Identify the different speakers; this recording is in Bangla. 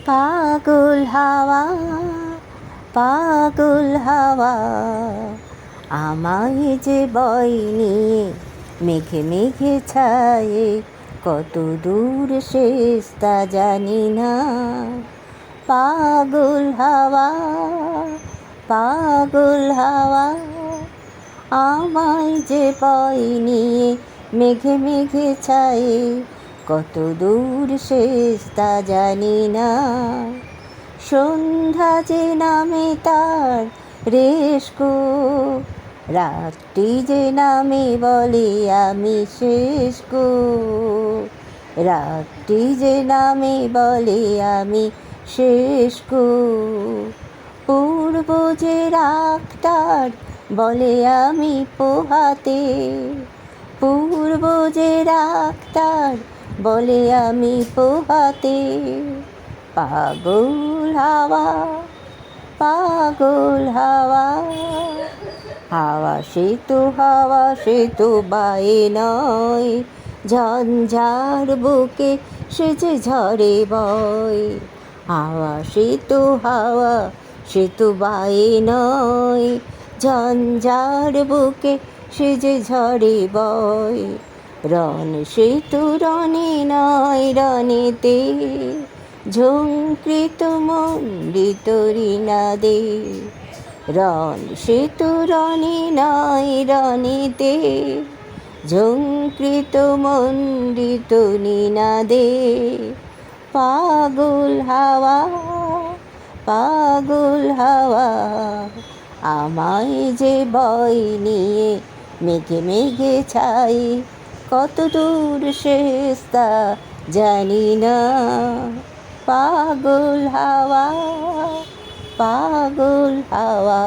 Speaker 1: পাগল হাওয়া, পাগল হাওয়া, আমায় যে বয় নিয়ে মেঘে মেঘে ছায়ে, কত দূর শেষ তা জানি না। পাগল হাওয়া, পাগল হাওয়া, আমায় যে বয় নিয়ে মেঘে মেঘে ছায়ে, কত দূর শেষ তা জানি না। সন্ধ্যা যে নামে তার রেশকো, রাতটি যে নামে বলে আমি শেষ গো, রাতটি যে নামে বলে আমি শেষ গো। পূর্ব যে রাতটার বলে আমি পোহাতে, পূর্ব যে রাতটার বলে আমি পোহাতে। পাগল হাওয়া, পাগল হাওয়া, হাওয়া সে তো বায়ে নয়, ঝঞ্ঝার বুকে সে যে ঝরে বয়। হাওয়া সে তো বায়ে নয়, ঝঞ্ঝার বুকে সে যে ঝরে বয়। রণ সে তো রণে নয়, রণেতে ঝংকৃত মণ্ডিত ঋণাদে। রণ সে তো রণে নয়, রণেতে ঝংকৃত মণ্ডিত নিনাদে। পাগল হাওয়া, পাগল হাওয়া, আমায় যে বয় নিয়ে মেঘে মেঘে ছাই, কত দূর শেষ তা জানি না। পাগল হাওয়া, পাগল হাওয়া।